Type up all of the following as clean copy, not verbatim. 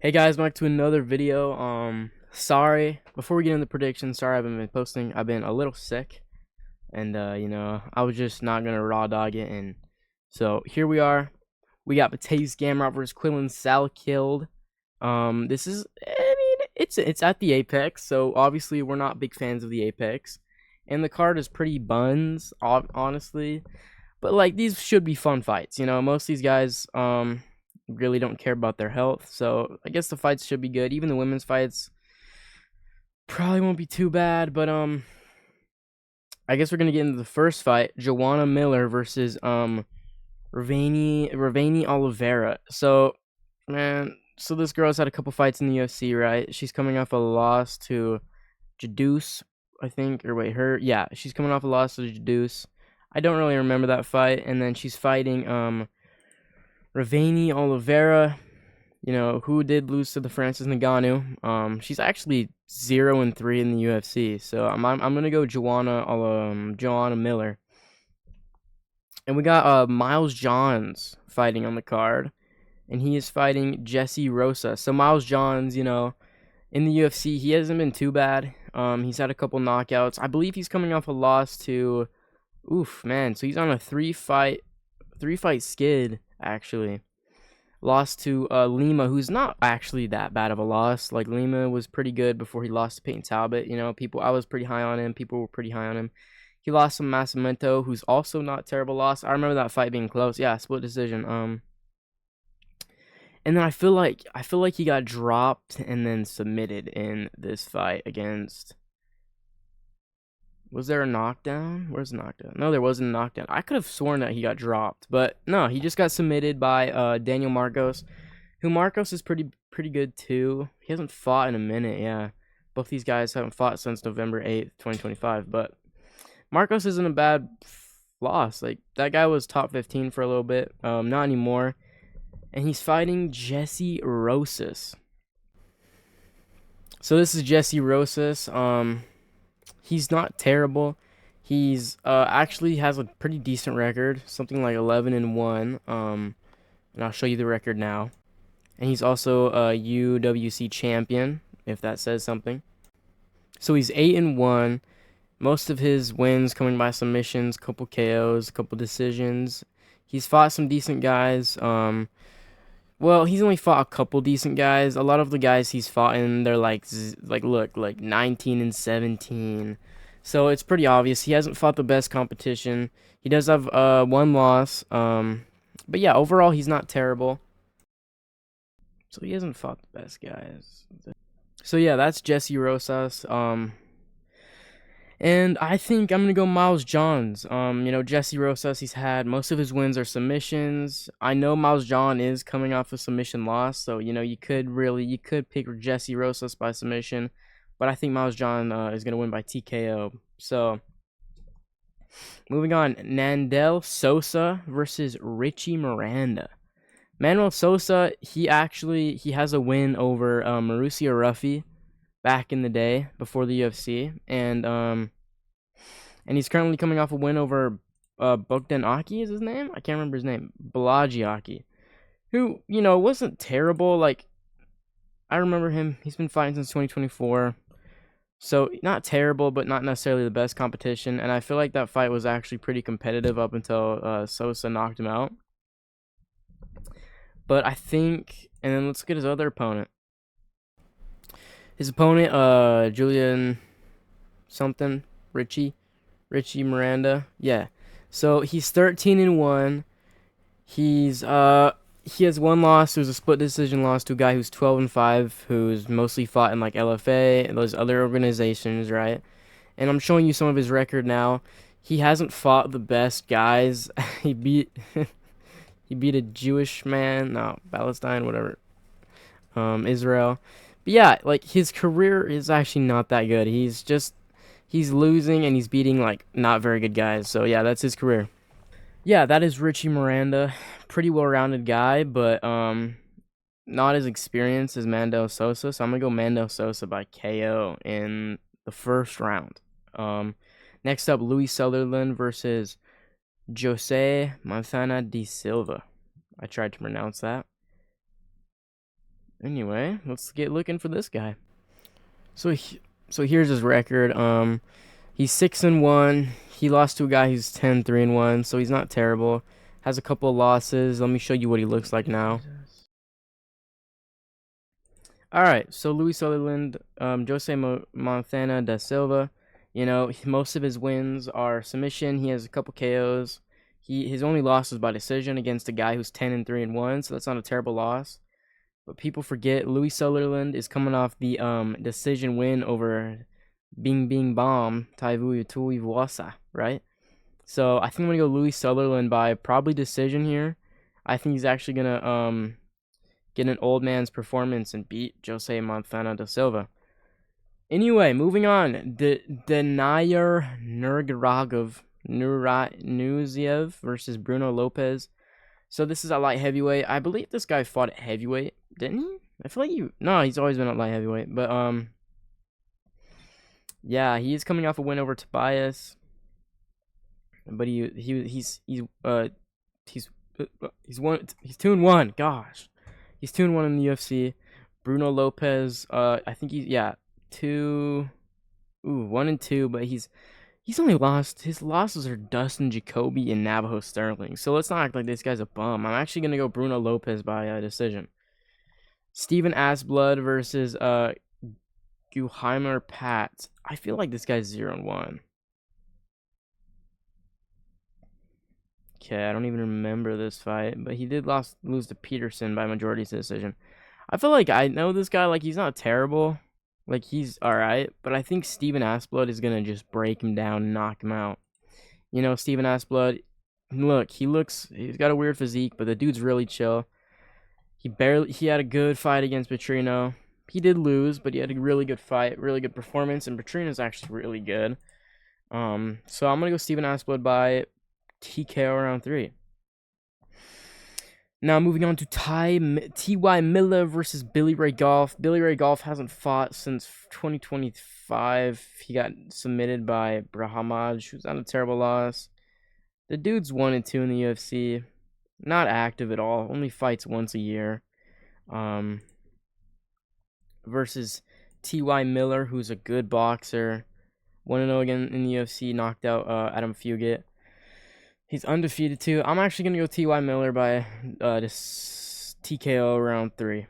Hey guys, back to another video. Sorry, before we get into predictions, sorry I haven't been posting. I've been a little sick, and I was just not gonna raw dog it. And so here we are. We got Mateus Gamrot versus Quillan Sal killed. This is, I mean, it's at the Apex, so obviously we're not big fans of the Apex, and the card is pretty buns, honestly. But like these should be fun fights, Most of these guys really don't care about their health, so I guess the fights should be good. Even the women's fights probably won't be too bad, but I guess we're gonna get into the first fight: Joanna Miller versus Ravani Oliveira. So man, so this girl's had a couple fights in the UFC, right? She's coming off a loss to Jadeuce, I think, or wait, she's coming off a loss to Jadeuce. I don't really remember that fight. And then she's fighting Ravani Oliveira, who did lose to the Francis Ngannou. She's actually 0-3 in the UFC, so I'm gonna go Joanna Miller. And we got Miles Johns fighting on the card, and he is fighting Jesse Rosa. So Miles Johns, in the UFC, he hasn't been too bad. He's had a couple knockouts. I believe he's coming off a loss to, man. So he's on a three fight skid actually. Lost to Lima, who's not actually that bad of a loss. Like, Lima was pretty good before he lost to Peyton Talbot. I was pretty high on him. People were pretty high on him. He lost to Massimento, who's also not terrible loss. I remember that fight being close. Yeah, split decision. And then I feel like he got dropped and then submitted in this fight against. Was there a knockdown? Where's the knockdown? No, there wasn't a knockdown. I could have sworn that he got dropped, but no, he just got submitted by Daniel Marcos, who Marcos is pretty good too. He hasn't fought in a minute, yeah. Both these guys haven't fought since November 8th, 2025, but Marcos isn't a bad loss. Like, that guy was top 15 for a little bit. Not anymore. And he's fighting Jesse Rosas. So this is Jesse Rosas. He's not terrible. He's actually has a pretty decent record, something like 11-1. And I'll show you the record now. And he's also a UWC champion, if that says something. So he's 8-1. Most of his wins coming by submissions, couple KOs, couple decisions. He's fought some decent guys. Well, he's only fought a couple decent guys. A lot of the guys he's fought in, they're like 19-17. So it's pretty obvious he hasn't fought the best competition. He does have one loss. But yeah, overall he's not terrible. So he hasn't fought the best guys. So yeah, that's Jesse Rosas. And I think I'm gonna go Miles Johns. Jesse Rosas, he's had most of his wins are submissions. I know Miles John is coming off a submission loss, so you could pick Jesse Rosas by submission, but I think Miles John is gonna win by TKO. So moving on, Nandel Sosa versus Richie Miranda. Manuel Sosa, he has a win over Mauricio Ruffy back in the day before the UFC, and he's currently coming off a win over Bogdan Aki is his name. I can't remember his name. Balaji Aki, who wasn't terrible. Like, I remember him. He's been fighting since 2024, so not terrible, but not necessarily the best competition. And I feel like that fight was actually pretty competitive up until Sosa knocked him out. But I think, and then let's get his other opponent. His opponent, Julian something, Richie Miranda. Yeah. So he's 13-1. He has one loss. It was a split decision loss to a guy who's 12-5, who's mostly fought in like LFA and those other organizations, right? And I'm showing you some of his record now. He hasn't fought the best guys. he beat a Jewish man, no, Palestine, whatever. Israel. But yeah, like, his career is actually not that good. He's losing and he's beating like not very good guys. So yeah, that's his career. Yeah, that is Richie Miranda. Pretty well-rounded guy, but not as experienced as Mandel Sosa. So I'm gonna go Mandel Sosa by KO in the first round. Next up, Louis Sutherland versus Jose Manzana de Silva. I tried to pronounce that. Anyway, let's get looking for this guy. So here's his record. He's 6-1. He lost to a guy who's 10-3-1, so he's not terrible. Has a couple of losses. Let me show you what he looks like now. All right, so Luis Sutherland, Jose Montana da Silva. You know, most of his wins are submission. He has a couple KOs. His only loss was by decision against a guy who's 10-3-1, so that's not a terrible loss. But people forget Luis Sutherland is coming off the decision win over Bing Bing Bom Taivu Tuivuasa, right? So I think I'm gonna go Luis Sutherland by probably decision here. I think he's actually gonna get an old man's performance and beat Jose Montana da Silva. Anyway, moving on. Denayer Nurgaziev versus Bruno Lopez. So this is a light heavyweight. I believe this guy fought at heavyweight, didn't he? I feel like no, he's always been at light heavyweight. But yeah, he's coming off a win over Tobias. But he's 2-1. Gosh, he's 2-1 in the UFC. Bruno Lopez, I think he's 1-2, but he's only lost. His losses are Dustin Jacoby and Navajo Sterling. So let's not act like this guy's a bum. I'm actually gonna go Bruno Lopez by decision. Steven Asblood versus Guheimer Pat. I feel like this guy's 0-1. Okay, I don't even remember this fight, but he did lose to Peterson by majority decision. I feel like I know this guy. Like, he's not terrible. Like, he's alright, but I think Steven Asblood is gonna just break him down and knock him out. You know, Steven Asblood, look, he's got a weird physique, but the dude's really chill. He had a good fight against Petrino. He did lose, but he had a really good fight, really good performance, and Petrino's actually really good. So I'm gonna go Steven Asblood by TKO round 3. Now moving on to T.Y. Miller versus Billy Ray Golf. Billy Ray Golf hasn't fought since 2025. He got submitted by Brahamaj, who's not a terrible loss. The dude's 1-2 in the UFC. Not active at all. Only fights once a year. Versus T.Y. Miller, who's a good boxer. 1-0 again in the UFC. Knocked out Adam Fugit. He's undefeated too. I'm actually gonna go T.Y. Miller by this TKO round 3.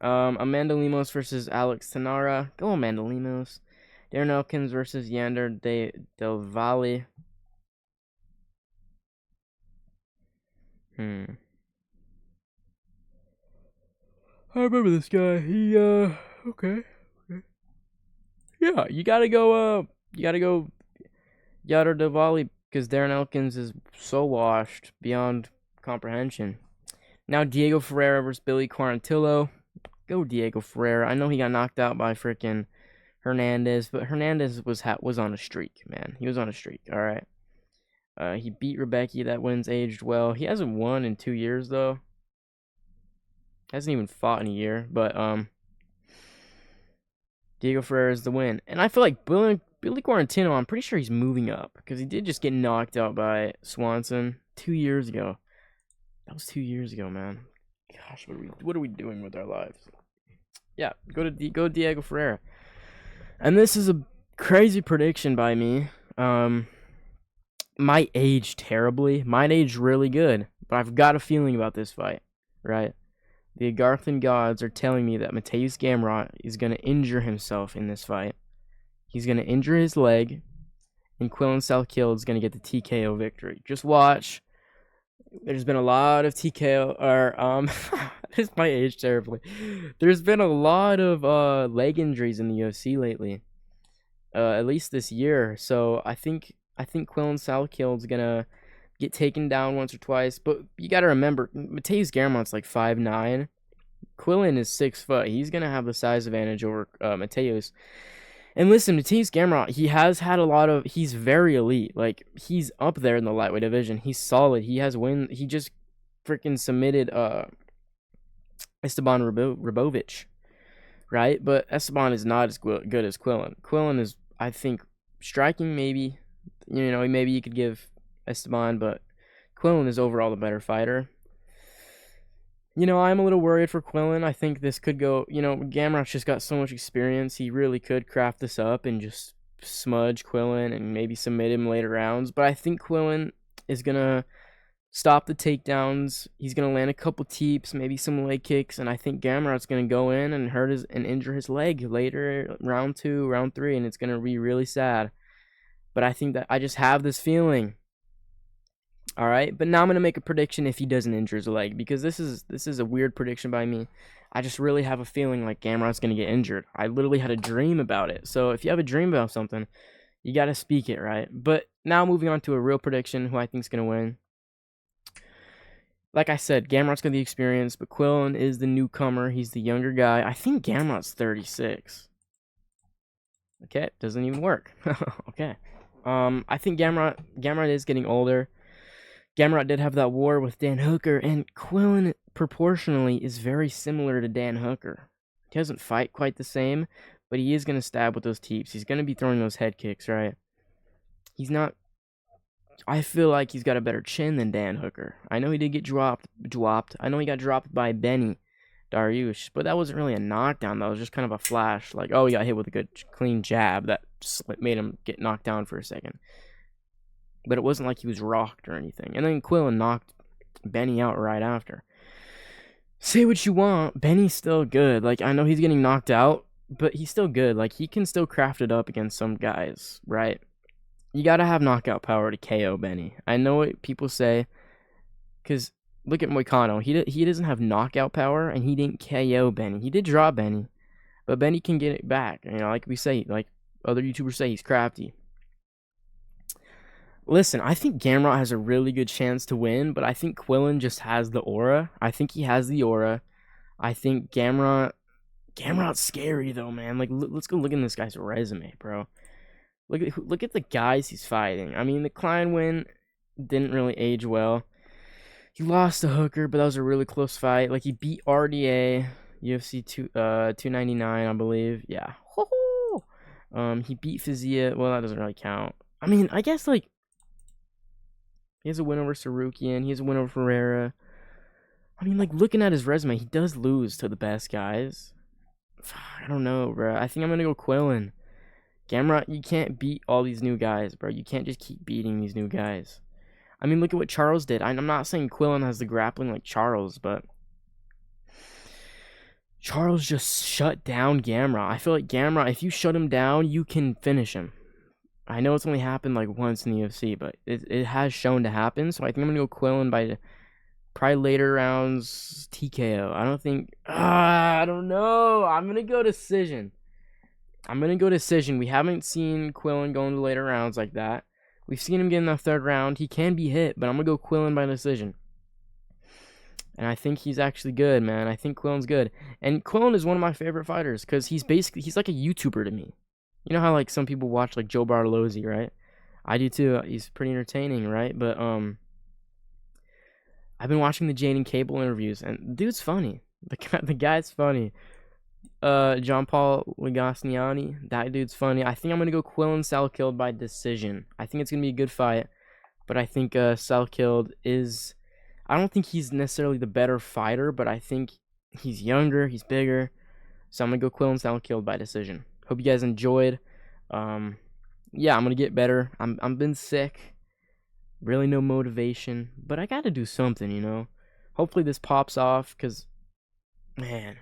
Amanda Lemos versus Alex Tanara. Go Amanda Lemos. Darren Elkins versus Yander Del Valle. I remember this guy. He okay. Yeah, you gotta go Yander Del Valle, because Darren Elkins is so washed beyond comprehension. Now Diego Ferreira versus Billy Quarantillo. Go Diego Ferreira. I know he got knocked out by freaking Hernandez, but Hernandez was on a streak, man. He was on a streak, all right. He beat Rebecca. That win's aged well. He hasn't won in 2 years, though. Hasn't even fought in a year, but Diego Ferreira is the win. And I feel like Billy Quarantino, I'm pretty sure he's moving up, because he did just get knocked out by Swanson 2 years ago. That was 2 years ago, man. Gosh, what are we doing with our lives? Yeah, go Diego Ferreira. And this is a crazy prediction by me. Might age terribly. Might age really good. But I've got a feeling about this fight, right? The Agarthan gods are telling me that Mateusz Gamrot is going to injure himself in this fight. He's going to injure his leg, and Quillan Salkild is going to get the TKO victory. Just watch. There's been a lot of TKO, this might age terribly. There's been a lot of leg injuries in the UFC lately, at least this year. So I think Quillan Salkild's gonna get taken down once or twice. But you gotta remember, Mateusz Gamrot's like 5'9". Quillan is 6 foot. He's gonna have the size advantage over Mateusz. And listen, Mateusz Gamrot, he's very elite. Like, he's up there in the lightweight division. He's solid. He has win. He just freaking submitted Esteban Ribovic, right? But Esteban is not as good as Quillan. Quillan is, I think, striking maybe. You know, maybe you could give Esteban, but Quillan is overall the better fighter. You know, I'm a little worried for Quillan. I think this could go, Gamrot's just got so much experience. He really could craft this up and just smudge Quillan and maybe submit him later rounds. But I think Quillan is going to stop the takedowns. He's going to land a couple teeps, maybe some leg kicks. And I think Gamrot's going to go in and and injure his leg later, round 2, round 3. And it's going to be really sad. But I think that I just have this feeling. All right, but now I'm gonna make a prediction if he doesn't injure his leg, because this is a weird prediction by me. I just really have a feeling like Gamrot's gonna get injured. I literally had a dream about it. So if you have a dream about something, you gotta speak it, right? But now moving on to a real prediction, who I think is gonna win. Like I said, Gamrot's gonna be experienced, but Quillan is the newcomer. He's the younger guy. I think Gamrot's 36. Okay, doesn't even work. Okay. I think Gamrot is getting older. Gamrot did have that war with Dan Hooker, and Quillan proportionally is very similar to Dan Hooker. He doesn't fight quite the same, but he is going to stab with those teeps. He's going to be throwing those head kicks, right? He's not... I feel like he's got a better chin than Dan Hooker. I know he did get dropped. I know he got dropped by Benny Dariush, but that wasn't really a knockdown. That was just kind of a flash. Like, oh, he got hit with a good, clean jab that made him get knocked down for a second. But it wasn't like he was rocked or anything. And then Quillan knocked Benny out right after. Say what you want, Benny's still good. Like, I know he's getting knocked out, but he's still good. Like, he can still craft it up against some guys, right? You gotta have knockout power to KO Benny. I know what people say, because look at Moicano. He doesn't have knockout power, and he didn't KO Benny. He did draw Benny, but Benny can get it back. You know, like we say, like other YouTubers say, he's crafty. Listen, I think Gamrot has a really good chance to win, but I think Quillan just has the aura. I think he has the aura. I think Gamrot's scary though, man. Like, let's go look at this guy's resume, bro. Look at the guys he's fighting. I mean, the Klein win didn't really age well. He lost to Hooker, but that was a really close fight. Like, he beat RDA, UFC 299, I believe. Yeah. He beat Fizia. Well, that doesn't really count. I mean, I guess, like, he has a win over Sarukian. He has a win over Ferreira. I mean, like, looking at his resume, he does lose to the best guys. I don't know, bro. I think I'm going to go Quillan. Gamrot, you can't beat all these new guys, bro. You can't just keep beating these new guys. I mean, look at what Charles did. I'm not saying Quillan has the grappling like Charles, but Charles just shut down Gamrot. I feel like Gamrot, if you shut him down, you can finish him. I know it's only happened like once in the UFC, but it has shown to happen. So I think I'm going to go Quillan by probably later rounds TKO. I don't know. I'm going to go decision. We haven't seen Quillan go into later rounds like that. We've seen him get in the third round. He can be hit, but I'm going to go Quillan by decision. And I think he's actually good, man. I think Quillan's good. And Quillan is one of my favorite fighters because he's like a YouTuber to me. You know how like some people watch like Joe Bartolozzi, right? I do too. He's pretty entertaining, right? But I've been watching the Jaden Cable interviews, and the dude's funny. The guy's funny. John Paul Legasniani, that dude's funny. I think I'm gonna go Quillan Salkilled by decision. I think it's gonna be a good fight, but I think Salkilled is. I don't think he's necessarily the better fighter, but I think he's younger, he's bigger. So I'm gonna go Quillan Salkilled by decision. Hope you guys enjoyed. Yeah, I'm gonna get better. I'm been sick. Really no motivation, but I gotta do something, you know. Hopefully this pops off, cause man,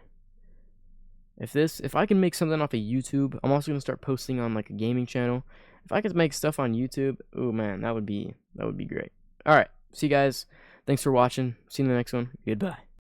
if I can make something off of YouTube, I'm also gonna start posting on like a gaming channel. If I could make stuff on YouTube, oh man, that would be great. All right, see you guys. Thanks for watching. See you in the next one. Goodbye.